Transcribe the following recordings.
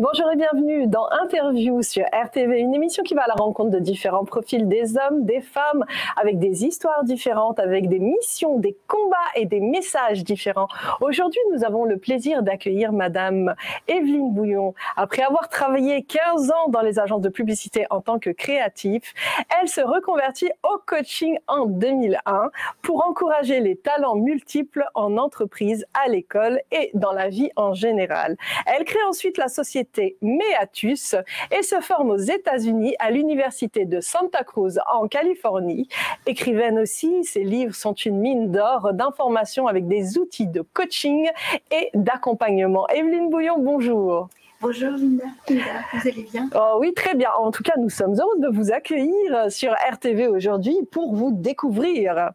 Bonjour et bienvenue dans Interview sur RTV, une émission qui va à la rencontre de différents profils des hommes, des femmes, avec des histoires différentes, avec des missions, des combats et des messages différents. Aujourd'hui, nous avons le plaisir d'accueillir Madame Evelyne Bouillon. Après avoir travaillé 15 ans dans les agences de publicité en tant que créative, elle se reconvertit au coaching en 2001 pour encourager les talents multiples en entreprise, à l'école et dans la vie en général. Elle crée ensuite la société Meatus et se forme aux États-Unis à l'université de Santa Cruz en Californie. Écrivaine aussi, ses livres sont une mine d'or d'informations avec des outils de coaching et d'accompagnement. Evelyne Bouillon, bonjour. Bonjour Linda, vous allez bien? Oh oui, très bien. En tout cas, nous sommes heureux de vous accueillir sur RTV aujourd'hui pour vous découvrir.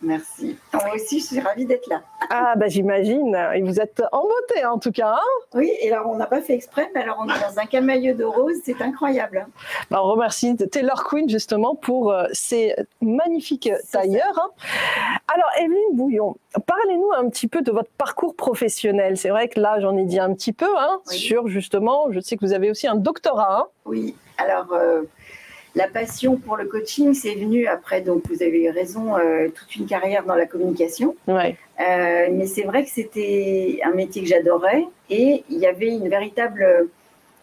Merci. Moi aussi, je suis ravie d'être là. Ah, bah j'imagine. Et vous êtes en beauté, en tout cas. Hein? Oui, et alors on n'a pas fait exprès, mais alors on est dans un camailleux de rose, c'est incroyable. Bah, on remercie Taylor Quinn, justement, pour ces magnifiques tailleurs. Hein. Alors, Evelyne Bouillon, parlez-nous un petit peu de votre parcours professionnel. C'est vrai que là, j'en ai dit un petit peu, hein, oui. Sur, justement, je sais que vous avez aussi un doctorat. Hein. Oui, alors... la passion pour le coaching, c'est venu après, donc vous avez eu raison, toute une carrière dans la communication. Ouais. Mais c'est vrai que c'était un métier que j'adorais et il y avait une véritable,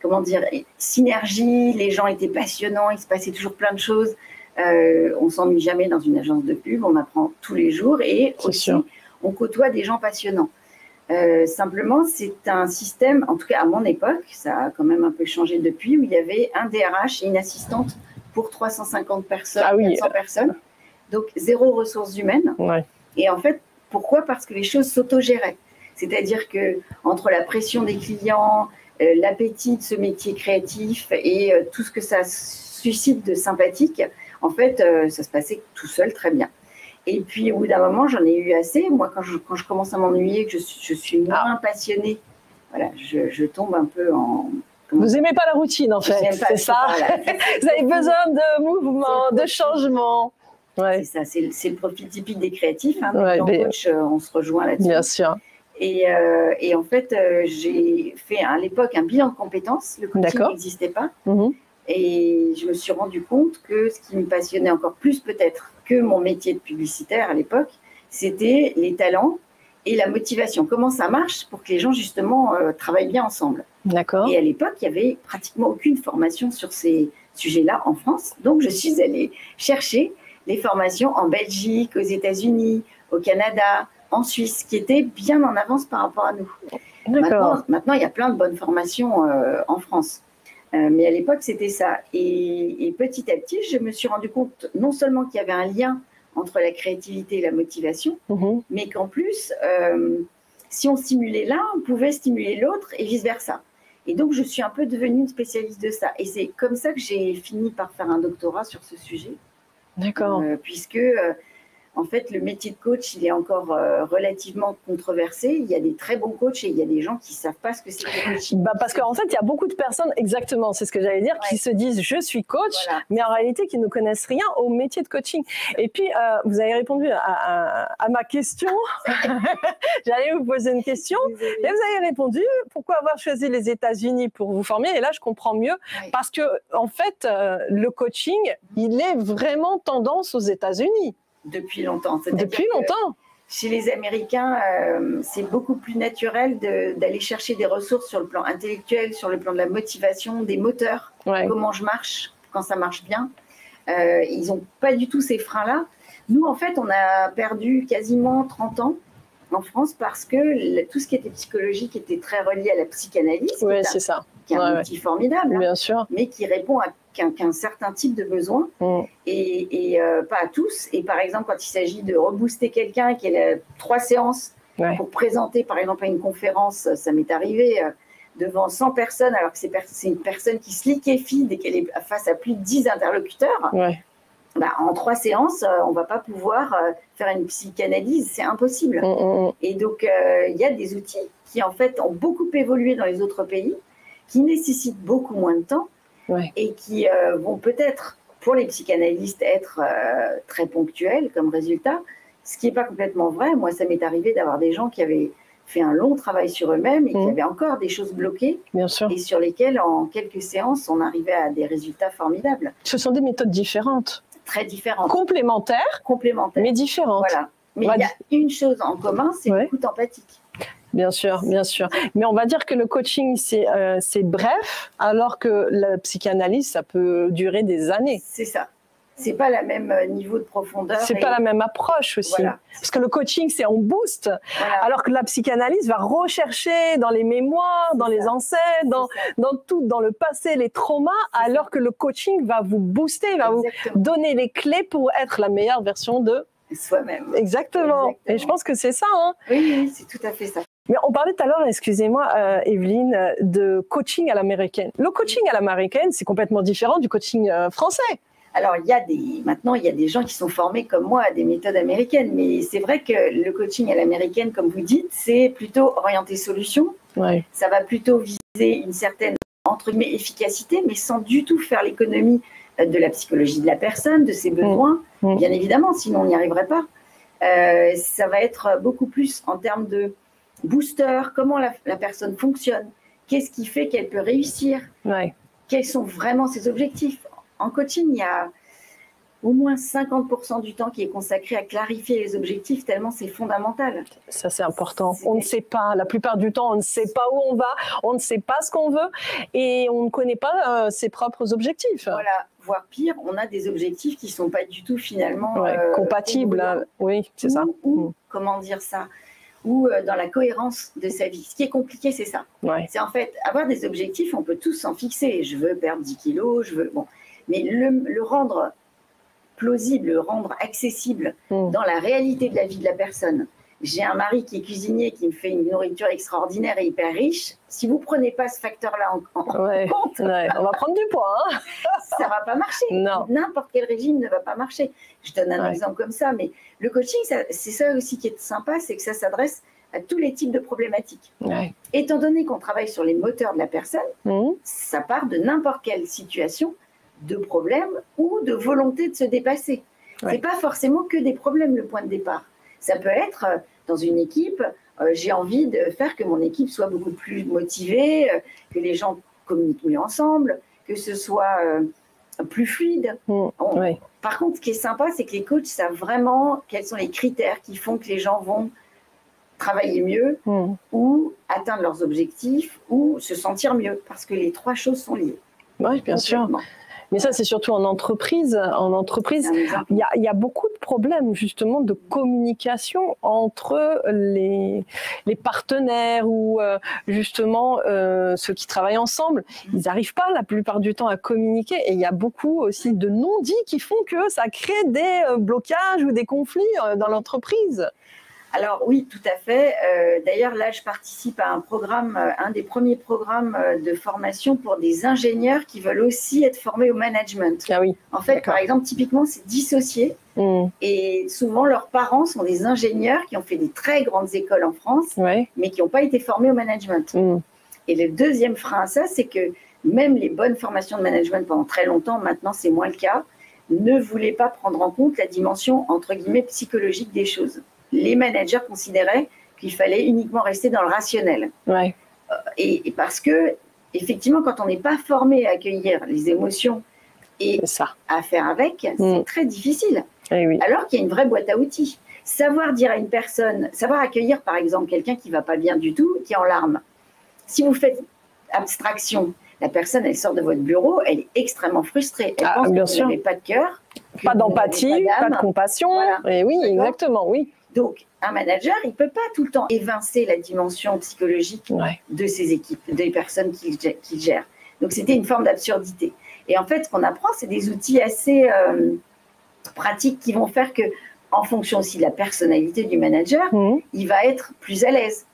comment dire, synergie. Les gens étaient passionnants, il se passait toujours plein de choses. On ne s'ennuie jamais dans une agence de pub, on apprend tous les jours et aussi on côtoie des gens passionnants. Simplement, c'est un système, en tout cas à mon époque, ça a quand même un peu changé depuis, où il y avait un DRH et une assistante pour 350 personnes, 400 personnes, donc zéro ressources humaines. Ouais. Et en fait, pourquoi? Parce que les choses s'autogéraient. C'est-à-dire que entre la pression des clients, l'appétit de ce métier créatif et tout ce que ça suscite de sympathique, en fait, ça se passait tout seul très bien. Et puis, au bout d'un moment, j'en ai eu assez. Moi, quand je commence à m'ennuyer, que je suis moins passionnée, voilà, je tombe un peu en... Vous n'aimez pas la routine, en fait, c'est ça. Voilà. Vous avez besoin de mouvement, de changement. Ouais. C'est ça, c'est le profil typique des créatifs. Hein, ouais, coach, on se rejoint là-dessus. Bien sûr. Et en fait, j'ai fait à l'époque un bilan de compétences. Le coaching n'existait pas. Et je me suis rendu compte que ce qui me passionnait encore plus peut-être que mon métier de publicitaire à l'époque, c'était les talents et la motivation. Comment ça marche pour que les gens justement travaillent bien ensemble. D'accord. Et à l'époque, il n'y avait pratiquement aucune formation sur ces sujets-là en France. Donc, je suis allée chercher les formations en Belgique, aux États-Unis, au Canada, en Suisse, qui étaient bien en avance par rapport à nous. Maintenant, il y a plein de bonnes formations en France. Mais à l'époque, c'était ça. Et petit à petit, je me suis rendu compte non seulement qu'il y avait un lien entre la créativité et la motivation, mais qu'en plus, si on stimulait l'un, on pouvait stimuler l'autre et vice-versa. Et donc, je suis un peu devenue une spécialiste de ça. Et c'est comme ça que j'ai fini par faire un doctorat sur ce sujet. D'accord. Puisque... en fait, le métier de coach, il est encore relativement controversé. Il y a des très bons coachs et il y a des gens qui ne savent pas ce que c'est que le coaching. Bah parce qu'en fait, il y a beaucoup de personnes, exactement, c'est ce que j'allais dire, qui se disent « je suis coach voilà. », mais en réalité, qui ne connaissent rien au métier de coaching. Et puis, vous avez répondu à ma question. J'allais vous poser une question. Et vous avez répondu « pourquoi avoir choisi les États-Unis pour vous former ?» Et là, je comprends mieux. Parce que, en fait, le coaching, il est vraiment tendance aux États-Unis. Depuis longtemps. Depuis longtemps. Chez les Américains, c'est beaucoup plus naturel d'aller chercher des ressources sur le plan intellectuel, sur le plan de la motivation, des moteurs, comment je marche, quand ça marche bien. Ils n'ont pas du tout ces freins-là. Nous, en fait, on a perdu quasiment 30 ans en France parce que tout ce qui était psychologique était très relié à la psychanalyse. Oui, c'est ça. Qui est un outil formidable, bien sûr. Mais qui répond à qu'un certain type de besoin et pas à tous. Et par exemple, quand il s'agit de rebooster quelqu'un qui a 3 séances pour présenter, par exemple, à une conférence, ça m'est arrivé devant 100 personnes, alors que c'est une personne qui se liquéfie dès qu'elle est face à plus de 10 interlocuteurs. Bah, en 3 séances, on ne va pas pouvoir faire une psychanalyse, c'est impossible. Et donc, il y a des outils qui, en fait, ont beaucoup évolué dans les autres pays, qui nécessitent beaucoup moins de temps et qui vont peut-être, pour les psychanalystes, être très ponctuels comme résultat, ce qui n'est pas complètement vrai. Moi, ça m'est arrivé d'avoir des gens qui avaient fait un long travail sur eux-mêmes et qui avaient encore des choses bloquées. Bien sûr. Et sur lesquelles, en quelques séances, on arrivait à des résultats formidables. Ce sont des méthodes différentes. Très différentes. Complémentaires, mais différentes. Voilà. Mais il y a une chose en commun, c'est l'écoute empathique. Bien sûr, bien sûr. Mais on va dire que le coaching, c'est bref, alors que la psychanalyse, ça peut durer des années. C'est ça. C'est pas le même niveau de profondeur. C'est pas la même approche aussi. Voilà. Parce que le coaching, c'est on booste. Voilà. Alors que la psychanalyse va rechercher dans les mémoires, dans les ancêtres, dans le passé, les traumas, alors que le coaching va vous booster, va vous donner les clés pour être la meilleure version de soi-même. Exactement. Et je pense que c'est ça. Hein. Oui, c'est tout à fait ça. Mais on parlait tout à l'heure, excusez-moi, Evelyne, de coaching à l'américaine. Le coaching à l'américaine, c'est complètement différent du coaching français. Alors, maintenant, il y a des gens qui sont formés comme moi à des méthodes américaines, mais c'est vrai que le coaching à l'américaine, comme vous dites, c'est plutôt orienté solution. Ouais. Ça va plutôt viser une certaine, entre guillemets, efficacité, mais sans du tout faire l'économie de la psychologie de la personne, de ses besoins, bien évidemment, sinon on n'y arriverait pas. Ça va être beaucoup plus en termes de booster, comment la personne fonctionne, qu'est-ce qui fait qu'elle peut réussir, quels sont vraiment ses objectifs. En coaching, il y a au moins 50% du temps qui est consacré à clarifier les objectifs, tellement c'est fondamental. Ça, c'est important. On ne sait pas, la plupart du temps, on ne sait pas où on va, on ne sait pas ce qu'on veut et on ne connaît pas ses propres objectifs. Voilà, voire pire, on a des objectifs qui ne sont pas du tout finalement compatibles. Oui, c'est ça. Comment dire ça, ou dans la cohérence de sa vie. Ce qui est compliqué, c'est ça. C'est en fait, avoir des objectifs, on peut tous s'en fixer. Je veux perdre 10 kilos, je veux... Bon. Mais le rendre plausible, le rendre accessible dans la réalité de la vie de la personne. J'ai un mari qui est cuisinier, qui me fait une nourriture extraordinaire et hyper riche. Si vous ne prenez pas ce facteur-là en compte, on va prendre du poids. Hein. Ça ne va pas marcher. N'importe quel régime ne va pas marcher. Je donne un exemple comme ça, mais le coaching, c'est ça aussi qui est sympa, c'est que ça s'adresse à tous les types de problématiques. Étant donné qu'on travaille sur les moteurs de la personne, ça part de n'importe quelle situation, de problèmes ou de volonté de se dépasser. Ce n'est pas forcément que des problèmes le point de départ. Ça peut être dans une équipe, j'ai envie de faire que mon équipe soit beaucoup plus motivée, que les gens communiquent mieux ensemble, que ce soit plus fluide. Par contre, ce qui est sympa, c'est que les coachs savent vraiment quels sont les critères qui font que les gens vont travailler mieux ou atteindre leurs objectifs ou se sentir mieux, parce que les trois choses sont liées. Oui, bien sûr. Mais ça, c'est surtout en entreprise. En entreprise, il y a beaucoup de problèmes justement de communication entre les partenaires ou justement ceux qui travaillent ensemble. Ils n'arrivent pas la plupart du temps à communiquer et il y a beaucoup aussi de non-dits qui font que ça crée des blocages ou des conflits dans l'entreprise. Alors oui, tout à fait. D'ailleurs, là, je participe à un programme, un des premiers programmes de formation pour des ingénieurs qui veulent aussi être formés au management. Ah oui. En fait, par exemple, typiquement, c'est dissocié. Et souvent, leurs parents sont des ingénieurs qui ont fait des très grandes écoles en France, mais qui n'ont pas été formés au management. Et le deuxième frein à ça, c'est que même les bonnes formations de management pendant très longtemps, maintenant c'est moins le cas, ne voulaient pas prendre en compte la dimension, entre guillemets, psychologique des choses. Les managers considéraient qu'il fallait uniquement rester dans le rationnel. Et parce que, effectivement, quand on n'est pas formé à accueillir les émotions et à faire avec, c'est très difficile. Alors qu'il y a une vraie boîte à outils. Savoir dire à une personne, savoir accueillir, par exemple, quelqu'un qui ne va pas bien du tout, qui est en larmes. Si vous faites abstraction, la personne, elle sort de votre bureau, elle est extrêmement frustrée. Elle pense que vous n'avez pas de cœur. Pas d'empathie, pas de compassion. Et oui, exactement, oui. Donc, un manager, il ne peut pas tout le temps évincer la dimension psychologique de ses équipes, des personnes qu'il gère. Donc, c'était une forme d'absurdité. Et en fait, ce qu'on apprend, c'est des outils assez pratiques qui vont faire que, en fonction aussi de la personnalité du manager, il va être plus à l'aise.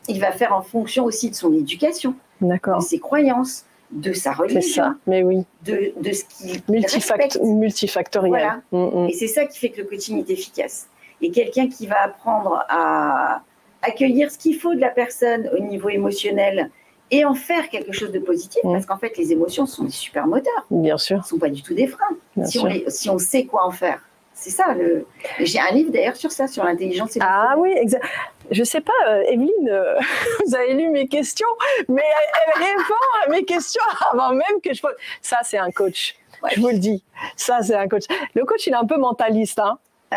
Il va faire en fonction aussi de son éducation, de ses croyances, de sa religion, de ce qu'il respecte. Multifactoriel. Voilà. Et c'est ça qui fait que le coaching est efficace. Et quelqu'un qui va apprendre à accueillir ce qu'il faut de la personne au niveau émotionnel et en faire quelque chose de positif, parce qu'en fait, les émotions sont des super moteurs. Bien sûr. Ce ne sont pas du tout des freins. Si on sait quoi en faire, C'est ça. J'ai un livre d'ailleurs sur ça, sur l'intelligence émotionnelle. Ah oui, exact. Je sais pas, Evelyne, vous avez lu mes questions, mais elle répond à mes questions avant même que je pose. Ça, c'est un coach. Ouais. Je vous le dis. Ça, c'est un coach. Le coach, il est un peu mentaliste, hein. Je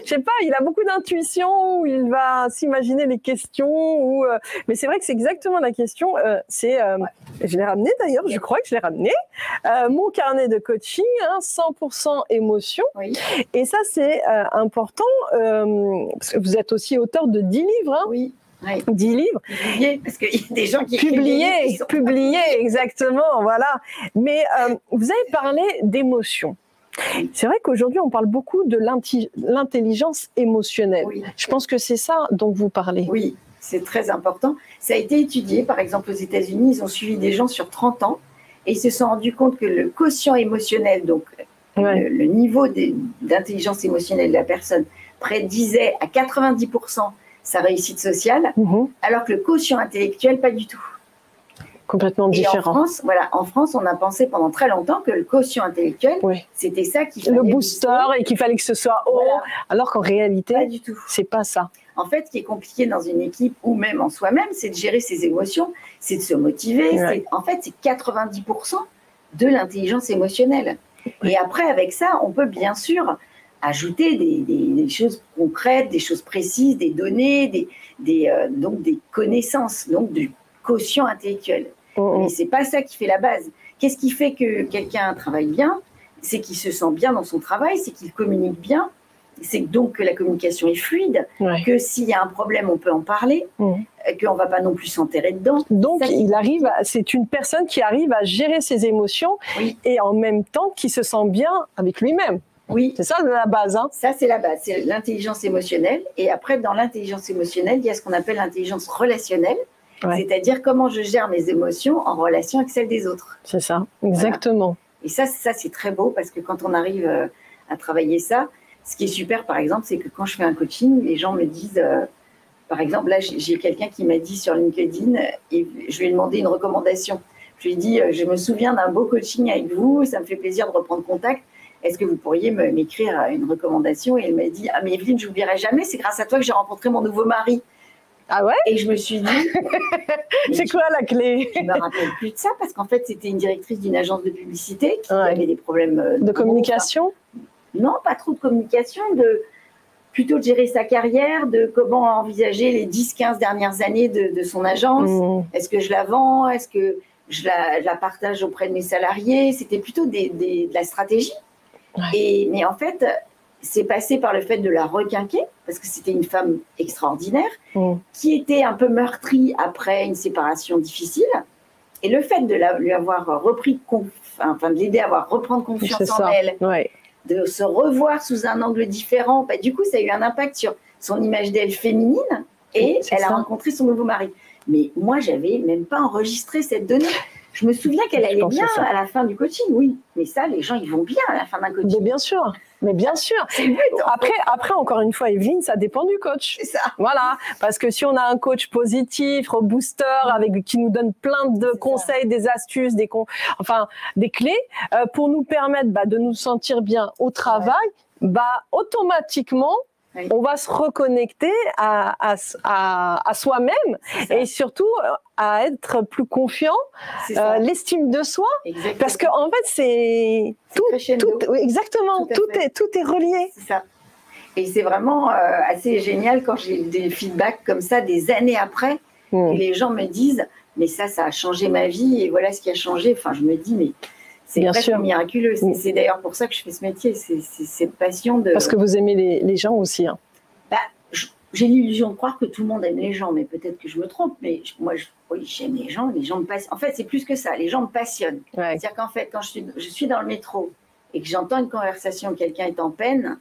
sais pas, il a beaucoup d'intuition, où il va s'imaginer les questions, mais c'est vrai que c'est exactement la question. Je l'ai ramené d'ailleurs, je crois que je l'ai ramené. Mon carnet de coaching, 100% émotion. Oui. Et ça, c'est important, parce que vous êtes aussi auteur de 10 livres. Hein. Oui. Ouais. 10 livres. Publiés, parce qu'il y a des gens qui publiés, exactement, voilà. Mais vous avez parlé d'émotion. C'est vrai qu'aujourd'hui, on parle beaucoup de l'intelligence émotionnelle. Oui. Je pense que c'est ça dont vous parlez. Oui, c'est très important. Ça a été étudié, par exemple, aux États-Unis, ils ont suivi des gens sur 30 ans et ils se sont rendus compte que le quotient émotionnel, donc le niveau d'intelligence émotionnelle de la personne, prédisait à 90% sa réussite sociale, alors que le quotient intellectuel, pas du tout. Complètement différent. En France, on a pensé pendant très longtemps que le quotient intellectuel, c'était ça qui fallait le booster et qu'il fallait que ce soit haut, alors qu'en réalité, pas du tout. C'est pas ça. En fait, ce qui est compliqué dans une équipe ou même en soi-même, c'est de gérer ses émotions, c'est de se motiver. Ouais. En fait, c'est 90% de l'intelligence émotionnelle. Ouais. Et après, avec ça, on peut bien sûr ajouter des choses concrètes, des choses précises, des données, donc des connaissances, donc du quotient intellectuel. Mais c'est pas ça qui fait la base. Qu'est-ce qui fait que quelqu'un travaille bien? C'est qu'il se sent bien dans son travail, c'est qu'il communique bien, c'est donc que la communication est fluide, que s'il y a un problème, on peut en parler, qu'on ne va pas non plus s'enterrer dedans. Donc, c'est une personne qui arrive à gérer ses émotions et en même temps qui se sent bien avec lui-même. Oui. C'est ça la base. Hein. Ça, c'est la base. C'est l'intelligence émotionnelle. Et après, dans l'intelligence émotionnelle, il y a ce qu'on appelle l'intelligence relationnelle. Ouais. C'est-à-dire comment je gère mes émotions en relation avec celles des autres. C'est ça, exactement. Voilà. Et ça, c'est très beau parce que quand on arrive à travailler ça, ce qui est super, par exemple, c'est que quand je fais un coaching, les gens me disent, par exemple, là, j'ai quelqu'un qui m'a dit sur LinkedIn, et je lui ai demandé une recommandation. Je lui ai dit, je me souviens d'un beau coaching avec vous, ça me fait plaisir de reprendre contact. Est-ce que vous pourriez m'écrire une recommandation? Et elle m'a dit, ah mais Evelyne, je n'oublierai jamais, c'est grâce à toi que j'ai rencontré mon nouveau mari. Ah ouais? Et je me suis dit... c'est quoi la clé? Je ne me rappelle plus de ça parce qu'en fait, c'était une directrice d'une agence de publicité qui avait des problèmes... de communication? Non, pas trop de communication, plutôt de gérer sa carrière, de comment envisager les 10-15 dernières années de son agence. Est-ce que je la vends? Est-ce que je la partage auprès de mes salariés? C'était plutôt de la stratégie. Ouais. Mais en fait... c'est passé par le fait de la requinquer, parce que c'était une femme extraordinaire, qui était un peu meurtrie après une séparation difficile. Et le fait de lui avoir repris, de l'aider à reprendre confiance en elle, de se revoir sous un angle différent, du coup, ça a eu un impact sur son image d'elle féminine, et elle a rencontré son nouveau mari. Mais moi, je n'avais même pas enregistré cette donnée. Je me souviens qu'elle allait bien à la fin du coaching, oui. Mais ça, les gens, ils vont bien à la fin d'un coaching. Mais bien sûr. Mais bien sûr. Après, encore une fois, Evelyne, ça dépend du coach. C'est ça. Voilà. Parce que si on a un coach positif, booster, qui nous donne plein de conseils, des astuces, des clés, pour nous permettre de nous sentir bien au travail, automatiquement, on va se reconnecter à soi-même et surtout à être plus confiant, l'estime de soi. Exactement. Parce qu'en fait, c'est tout exactement, tout est relié. C'est ça. Et c'est vraiment assez génial quand j'ai des feedbacks comme ça des années après, et les gens me disent « mais ça a changé ma vie et voilà ce qui a changé ». Enfin, je me dis « mais c'est presque miraculeux ». C'est d'ailleurs pour ça que je fais ce métier, c'est cette passion de... Parce que vous aimez les gens aussi. Hein. J'ai l'illusion de croire que tout le monde aime les gens, mais peut-être que je me trompe. Mais moi, j'aime les gens me passionnent. En fait, c'est plus que ça, les gens me passionnent. Ouais. C'est-à-dire qu'en fait, quand je suis dans le métro et que j'entends une conversation, quelqu'un est en peine,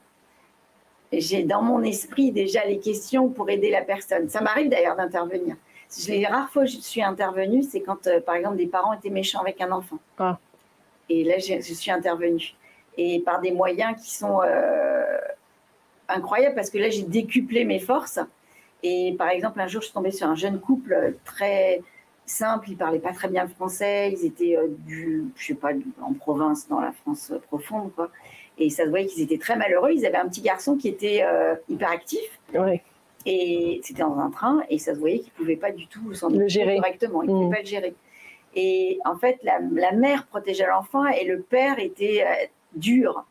j'ai dans mon esprit déjà les questions pour aider la personne. Ça m'arrive d'ailleurs d'intervenir. Les rares fois où je suis intervenue, c'est quand, par exemple, des parents étaient méchants avec un enfant. Ah. Et là, je suis intervenue. Et par des moyens qui sont... incroyable parce que là j'ai décuplé mes forces et par exemple un jour je suis tombée sur un jeune couple très simple, ils parlaient pas très bien le français, ils étaient en province dans la France profonde quoi, Et ça se voyait qu'ils étaient très malheureux. Ils avaient un petit garçon qui était hyperactif. Ouais. Et c'était dans un train. Et ça se voyait qu'il ne pouvait pas du tout s'en Le occuper gérer. correctement. Il ne pouvait pas le gérer. Et en fait, la mère protégeait l'enfant et le père était dur.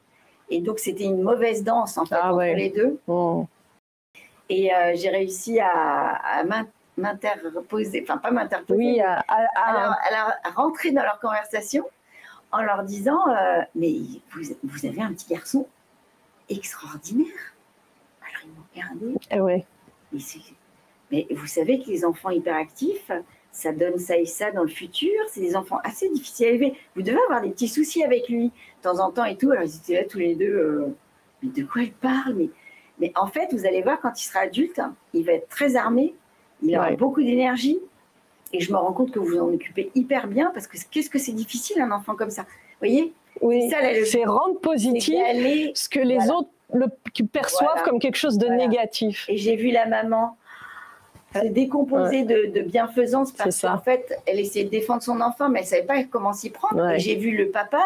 Et donc, c'était une mauvaise danse en fait, entre les deux. Et j'ai réussi à m'interposer, enfin pas m'interposer, oui, à rentrer dans leur conversation en leur disant mais vous avez un petit garçon extraordinaire. Alors ils m'ont regardé. Ouais. Mais vous savez que les enfants hyperactifs, ça donne ça et ça dans le futur. C'est des enfants assez difficiles à élever. Vous devez avoir des petits soucis avec lui de temps en temps et tout. Alors ils étaient là tous les deux. Mais de quoi il parle? Mais en fait, vous allez voir, quand il sera adulte, il va être très armé. Il aura beaucoup d'énergie. Et je me rends compte que vous en occupez hyper bien, parce que qu'est-ce que c'est difficile, un enfant comme ça. Vous voyez? Oui, c'est rendre positif ce que les autres perçoivent comme quelque chose de négatif. Et j'ai vu la maman se décomposer de bienfaisance, parce qu'en fait, elle essayait de défendre son enfant, mais elle ne savait pas comment s'y prendre. Et j'ai vu le papa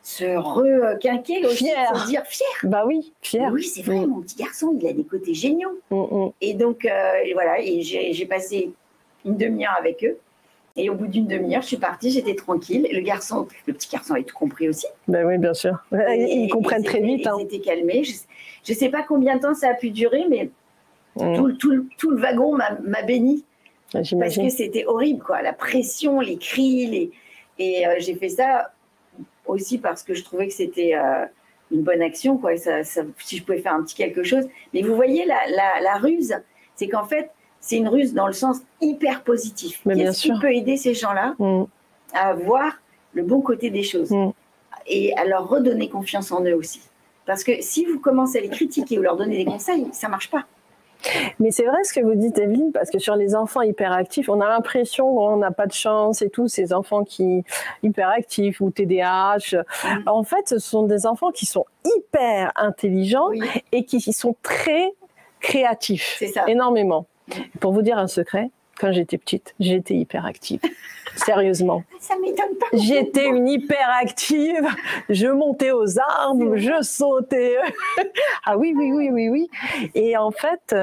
se requinquer aussi, se dire fier. Bah oui, fier. Oui, c'est vrai, mon petit garçon, il a des côtés géniaux. Et donc, voilà, et j'ai passé une demi-heure avec eux. Et au bout d'une demi-heure, je suis partie, j'étais tranquille. Le petit garçon avait tout compris aussi. Ben oui, bien sûr. Ils comprennent très vite. Ils étaient calmés. Je ne sais pas combien de temps ça a pu durer, mais tout le wagon m'a béni. Parce que c'était horrible, quoi. La pression, les cris. Et j'ai fait ça aussi parce que je trouvais que c'était une bonne action, quoi. Si je pouvais faire un petit quelque chose. Mais vous voyez, la ruse, c'est qu'en fait, c'est une ruse dans le sens hyper positif. Qu'est-ce qui peut aider ces gens-là à voir le bon côté des choses et à leur redonner confiance en eux aussi. Parce que si vous commencez à les critiquer ou leur donner des conseils, ça ne marche pas. Mais c'est vrai ce que vous dites, Evelyne, parce que sur les enfants hyperactifs, on a l'impression qu'on n'a pas de chance et tout, ces enfants qui hyperactifs ou TDAH. En fait, ce sont des enfants qui sont hyper intelligents et qui sont très créatifs, énormément. Pour vous dire un secret, quand j'étais petite, j'étais hyperactive. Sérieusement. Ça m'étonne pas. J'étais une hyperactive. Je montais aux arbres, je sautais. Ah oui. Et en fait,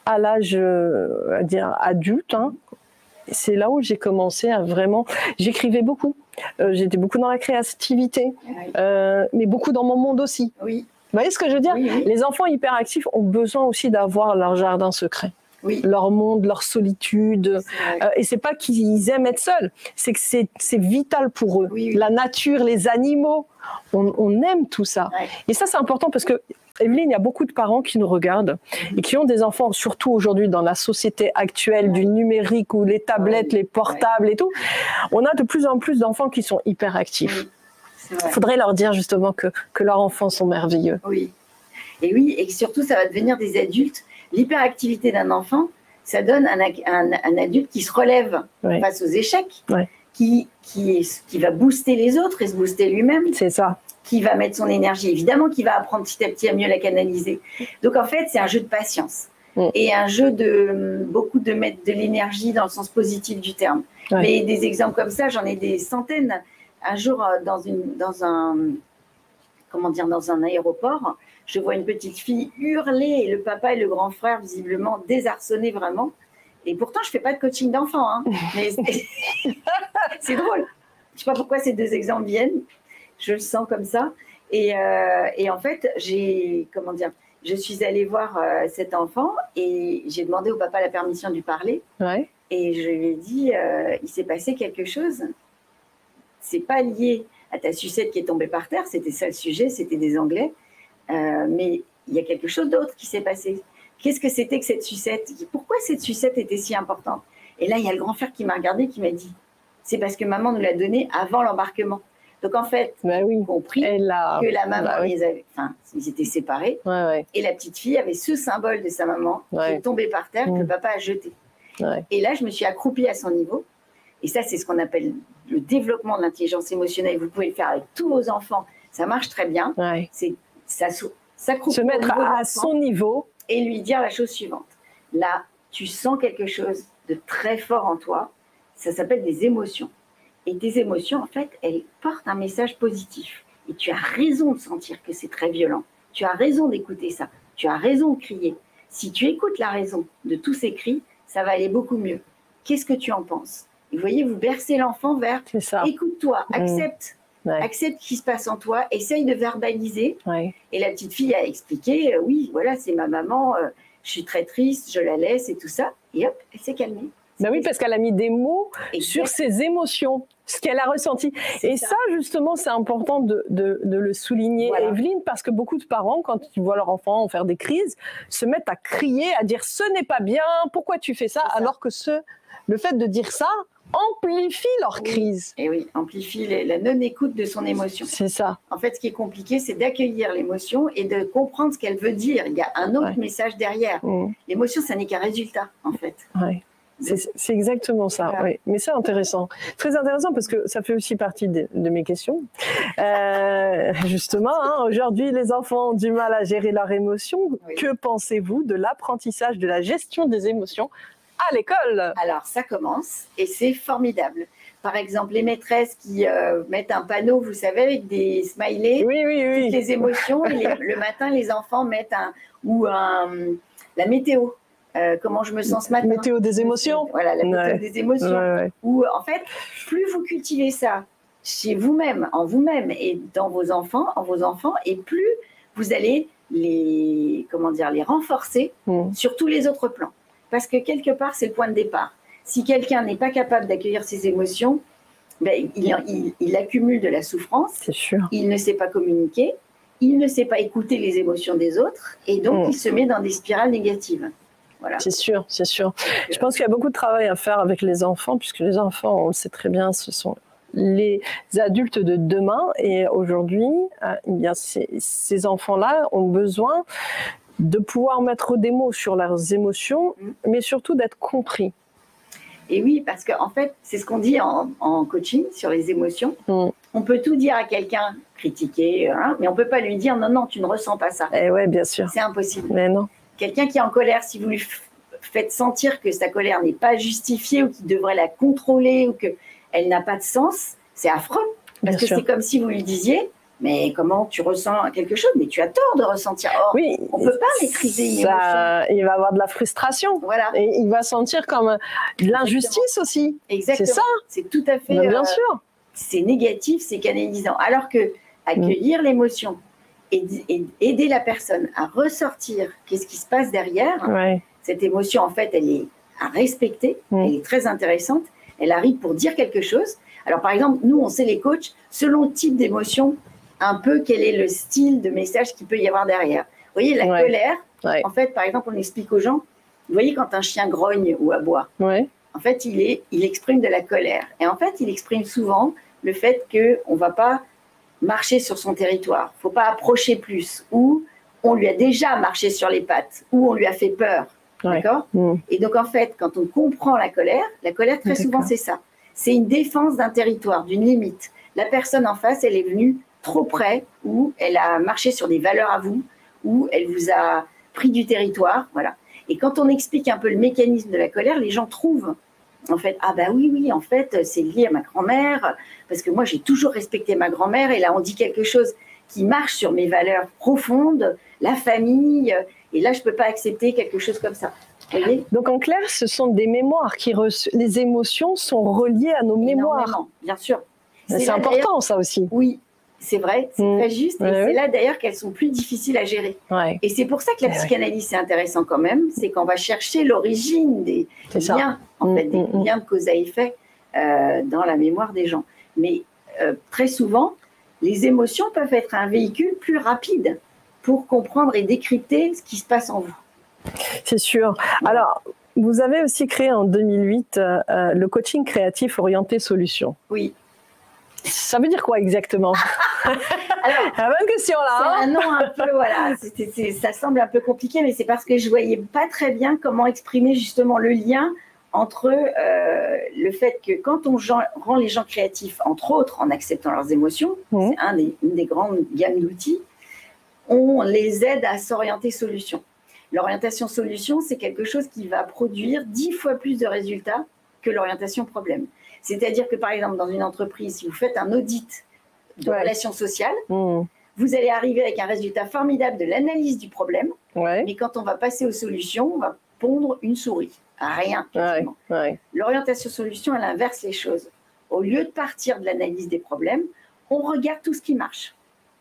à l'âge, adulte, c'est là où j'ai commencé à vraiment... J'écrivais beaucoup. J'étais beaucoup dans la créativité, mais beaucoup dans mon monde aussi. Oui. Vous voyez ce que je veux dire? Les enfants hyperactifs ont besoin aussi d'avoir leur jardin secret. Leur monde, leur solitude. Et c'est pas qu'ils aiment être seuls, c'est que c'est vital pour eux. La nature, les animaux, on aime tout ça. Et ça, c'est important parce que, Evelyne, il y a beaucoup de parents qui nous regardent et qui ont des enfants, surtout aujourd'hui dans la société actuelle du numérique ou les tablettes, les portables et tout. On a de plus en plus d'enfants qui sont hyperactifs. Il faudrait leur dire justement que leurs enfants sont merveilleux. Et surtout, ça va devenir des adultes. L'hyperactivité d'un enfant, ça donne un adulte qui se relève face aux échecs, qui va booster les autres et se booster lui-même. C'est ça. Qui va mettre son énergie. Évidemment, qui va apprendre petit à petit à mieux la canaliser. Donc, en fait, c'est un jeu de patience. Et un jeu beaucoup de mettre de l'énergie dans le sens positif du terme. Mais des exemples comme ça, j'en ai des centaines. Un jour, dans un aéroport, je vois une petite fille hurler et le papa et le grand frère visiblement désarçonnés vraiment. Et pourtant, je ne fais pas de coaching d'enfants. Mais c'est drôle. Je ne sais pas pourquoi ces deux exemples viennent. Je le sens comme ça. Et en fait, je suis allée voir cet enfant et j'ai demandé au papa la permission de lui parler. Et je lui ai dit, il s'est passé quelque chose. C'est pas lié à ta sucette qui est tombée par terre, c'était ça le sujet, c'était des Anglais. Mais il y a quelque chose d'autre qui s'est passé. Qu'est-ce que c'était que cette sucette? Pourquoi cette sucette était si importante? Et là, il y a le grand frère qui m'a regardé, qui m'a dit, c'est parce que maman nous l'a donnée avant l'embarquement. Donc en fait, compris que la maman, ils étaient séparés, et la petite fille avait ce symbole de sa maman qui est tombé par terre, que le papa a jeté. Et là, je me suis accroupie à son niveau. Et ça, c'est ce qu'on appelle le développement de l'intelligence émotionnelle. Vous pouvez le faire avec tous vos enfants. Ça marche très bien. C'est s'accroupir se mettre à son niveau et lui dire la chose suivante. Là, tu sens quelque chose de très fort en toi. Ça s'appelle des émotions. Et tes émotions, en fait, elles portent un message positif. Et tu as raison de sentir que c'est très violent. Tu as raison d'écouter ça. Tu as raison de crier. Si tu écoutes la raison de tous ces cris, ça va aller beaucoup mieux. Qu'est-ce que tu en penses? Et vous voyez, vous bercez l'enfant vers écoute-toi, accepte. Ouais. Accepte ce qui se passe en toi, essaye de verbaliser. Ouais. Et la petite fille a expliqué, oui, voilà, c'est ma maman, je suis très triste, je la laisse et tout ça. Et hop, elle s'est calmée. Ben oui, parce qu'elle a mis des mots sur ses émotions, ce qu'elle a ressenti. Et ça, justement, c'est important de le souligner, voilà. Evelyne, parce que beaucoup de parents, quand ils voient leur enfant faire des crises, se mettent à crier, à dire « ce n'est pas bien, pourquoi tu fais ça ?» alors que le fait de dire ça amplifie leur crise. Et oui, amplifie la non-écoute de son émotion. C'est ça. En fait, ce qui est compliqué, c'est d'accueillir l'émotion et de comprendre ce qu'elle veut dire. Il y a un autre message derrière. L'émotion, ça n'est qu'un résultat, en fait. Oui. C'est exactement ça, voilà. Oui. Mais c'est intéressant. Très intéressant parce que ça fait aussi partie de mes questions. Justement, aujourd'hui, les enfants ont du mal à gérer leurs émotions. Oui. Que pensez-vous de l'apprentissage de la gestion des émotions à l'école? Alors, ça commence et c'est formidable. Par exemple, les maîtresses qui mettent un panneau, vous savez, avec des smileys, toutes les émotions. Et le matin, les enfants mettent la météo. Comment je me sens ce matin. Météo des émotions. Voilà, la météo des émotions. Où, en fait, plus vous cultivez ça chez vous-même, en vous-même et dans vos enfants, et plus vous allez les renforcer sur tous les autres plans. Parce que quelque part, c'est le point de départ. Si quelqu'un n'est pas capable d'accueillir ses émotions, ben, il accumule de la souffrance. C'est sûr. Il ne sait pas communiquer, il ne sait pas écouter les émotions des autres, et donc il se met dans des spirales négatives. Voilà. C'est sûr, c'est sûr. Je pense qu'il y a beaucoup de travail à faire avec les enfants, puisque les enfants, on le sait très bien, ce sont les adultes de demain. Et aujourd'hui, ces enfants-là ont besoin de pouvoir mettre des mots sur leurs émotions, mais surtout d'être compris. Et oui, parce qu'en fait, c'est ce qu'on dit en coaching sur les émotions. On peut tout dire à quelqu'un, critiquer, mais on ne peut pas lui dire « non, tu ne ressens pas ça ». Eh ouais, bien sûr. C'est impossible. Mais non. Quelqu'un qui est en colère, si vous lui faites sentir que sa colère n'est pas justifiée ou qu'il devrait la contrôler ou qu'elle n'a pas de sens, c'est affreux. Parce que c'est comme si vous lui disiez « mais comment tu ressens quelque chose ? Mais tu as tort de ressentir. » Or, on ne peut pas maîtriser une émotion. Il va avoir de la frustration. Voilà. Et il va sentir comme de l'injustice aussi. Exactement. C'est ça. C'est tout à fait... bien sûr. C'est négatif, c'est canalisant. Alors que accueillir l'émotion, et aider la personne à ressortir qu'est-ce qui se passe derrière. Cette émotion, en fait, elle est à respecter, elle est très intéressante, elle arrive pour dire quelque chose. Alors, par exemple, nous, on sait les coachs, selon le type d'émotion, un peu quel est le style de message qu'il peut y avoir derrière. Vous voyez, la colère, en fait, par exemple, on explique aux gens, vous voyez quand un chien grogne ou aboie, en fait, il exprime de la colère. Et en fait, il exprime souvent le fait qu'on ne va pas marcher sur son territoire, il ne faut pas approcher plus, ou on lui a déjà marché sur les pattes, ou on lui a fait peur, d'accord ? Et donc en fait, quand on comprend la colère très souvent c'est ça, c'est une défense d'un territoire, d'une limite. La personne en face, elle est venue trop près, ou elle a marché sur des valeurs à vous, ou elle vous a pris du territoire, voilà. Et quand on explique un peu le mécanisme de la colère, les gens trouvent en fait, ah bah oui, en fait, c'est lié à ma grand-mère, parce que moi, j'ai toujours respecté ma grand-mère, et là, on dit quelque chose qui marche sur mes valeurs profondes, la famille, et là, je ne peux pas accepter quelque chose comme ça. Vous voyez ? Donc, en clair, ce sont des mémoires, les émotions sont reliées à nos mémoires. Bien sûr. C'est important, ça aussi. Oui, c'est vrai, c'est très juste, et c'est là, d'ailleurs, qu'elles sont plus difficiles à gérer. Et c'est pour ça que la psychanalyse, c'est intéressant quand même, c'est qu'on va chercher l'origine des liens, en fait, des liens de cause à effet dans la mémoire des gens. Mais très souvent, les émotions peuvent être un véhicule plus rapide pour comprendre et décrypter ce qui se passe en vous. C'est sûr. Alors, vous avez aussi créé en 2008 le coaching créatif orienté solution. Oui. Ça veut dire quoi exactement? Alors, la bonne question là. C'est un nom un peu, voilà, ça semble un peu compliqué, mais c'est parce que je voyais pas très bien comment exprimer justement le lien entre le fait que quand on rend les gens créatifs, entre autres en acceptant leurs émotions, c'est une des grandes gammes d'outils, on les aide à s'orienter solution. L'orientation solution, c'est quelque chose qui va produire 10 fois plus de résultats que l'orientation problème. C'est-à-dire que, par exemple, dans une entreprise, si vous faites un audit de relations sociales. Vous allez arriver avec un résultat formidable de l'analyse du problème. Mais quand on va passer aux solutions, on va pondre une souris. Rien. L'orientation solution, elle inverse les choses. Au lieu de partir de l'analyse des problèmes, on regarde tout ce qui marche.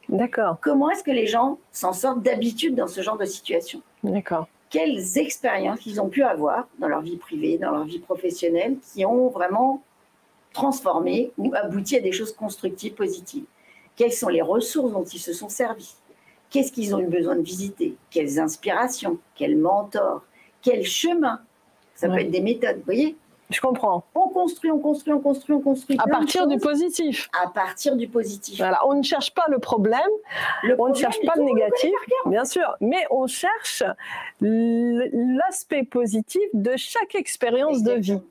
D'accord. Comment est-ce que les gens s'en sortent d'habitude dans ce genre de situation? D'accord. Quelles expériences ils ont pu avoir dans leur vie privée, dans leur vie professionnelle, qui ont vraiment transformé ou abouti à des choses constructives, positives? Quelles sont les ressources dont ils se sont servis? Qu'est-ce qu'ils ont eu besoin de visiter? Quelles inspirations? Quels mentors? Quel chemin? Ça peut être des méthodes, vous voyez? Je comprends. On construit. À partir du positif. À partir du positif. Voilà, on ne cherche pas le problème, on ne cherche pas le négatif, bien sûr, mais on cherche l'aspect positif de chaque expérience de vie.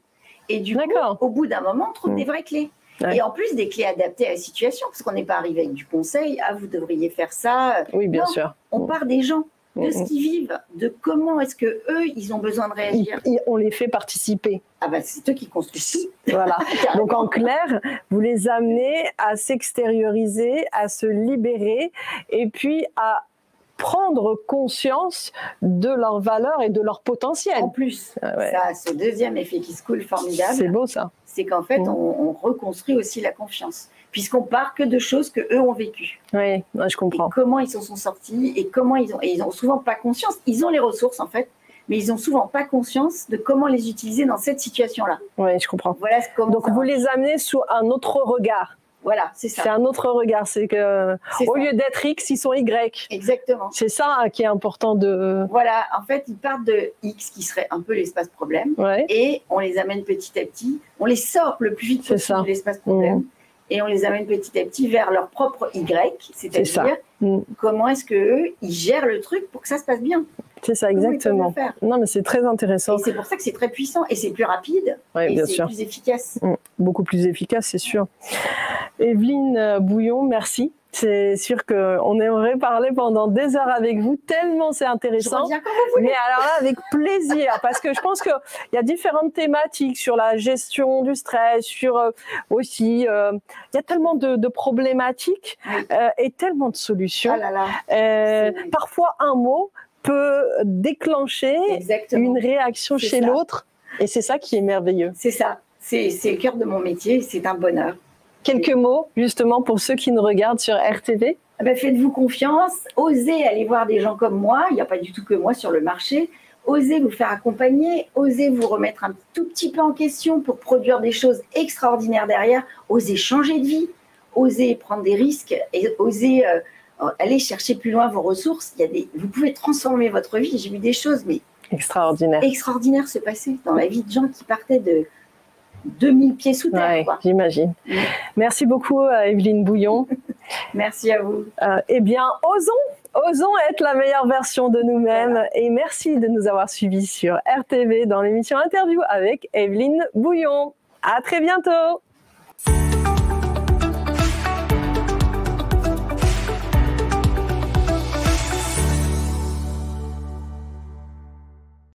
Et du coup, au bout d'un moment, on trouve des vraies clés. Et en plus, des clés adaptées à la situation, parce qu'on n'est pas arrivé avec du conseil, vous devriez faire ça. Oui, bien sûr. On part des gens, de ce qu'ils vivent, de comment est-ce que eux, ils ont besoin de réagir. On les fait participer. C'est eux qui construisent tout. Voilà. Donc en clair, vous les amenez à s'extérioriser, à se libérer, et puis à prendre conscience de leur valeur et de leur potentiel. En plus, ça, ce deuxième effet qui se coule formidable. C'est beau ça. C'est qu'en fait, on reconstruit aussi la confiance, puisqu'on part que de choses que eux ont vécues. Oui, je comprends. Et comment ils s'en sont sortis et comment ils ont souvent pas conscience. Ils ont les ressources en fait, mais ils ont souvent pas conscience de comment les utiliser dans cette situation-là. Oui, je comprends. Voilà donc vous les amenez sous un autre regard. Voilà, c'est ça. C'est un autre regard. C'est que au lieu d'être X, ils sont Y. Exactement. C'est ça qui est important de. Voilà, en fait, ils partent de X qui serait un peu l'espace problème, et on les amène petit à petit. On les sort le plus vite possible de l'espace problème, et on les amène petit à petit vers leur propre Y, c'est-à-dire comment est-ce que eux, ils gèrent le truc pour que ça se passe bien. C'est ça, exactement. Non, mais c'est très intéressant. Et c'est pour ça que c'est très puissant et c'est plus rapide et c'est plus efficace. Beaucoup plus efficace, c'est sûr. Evelyne Bouillon, merci. C'est sûr qu'on aimerait parler pendant des heures avec vous, tellement c'est intéressant. Je reviens quand vous voulez. Mais alors là, avec plaisir, parce que je pense qu'il y a différentes thématiques sur la gestion du stress, sur aussi, il y a tellement de problématiques et tellement de solutions. Parfois, un mot peut déclencher une réaction chez l'autre, et c'est ça qui est merveilleux. C'est ça, c'est le cœur de mon métier, c'est un bonheur. Quelques mots, justement, pour ceux qui nous regardent sur RTV. Faites-vous confiance, osez aller voir des gens comme moi, il n'y a pas du tout que moi sur le marché, osez vous faire accompagner, osez vous remettre un tout petit peu en question pour produire des choses extraordinaires derrière, osez changer de vie, osez prendre des risques et osez aller chercher plus loin vos ressources. Vous pouvez transformer votre vie. J'ai vu des choses mais extraordinaires se passer dans la vie de gens qui partaient de 2000 pieds sous terre. J'imagine. Merci beaucoup Evelyne Bouillon. Merci à vous. Eh bien, osons être la meilleure version de nous-mêmes, et merci de nous avoir suivis sur RTV dans l'émission Interview avec Evelyne Bouillon. À très bientôt.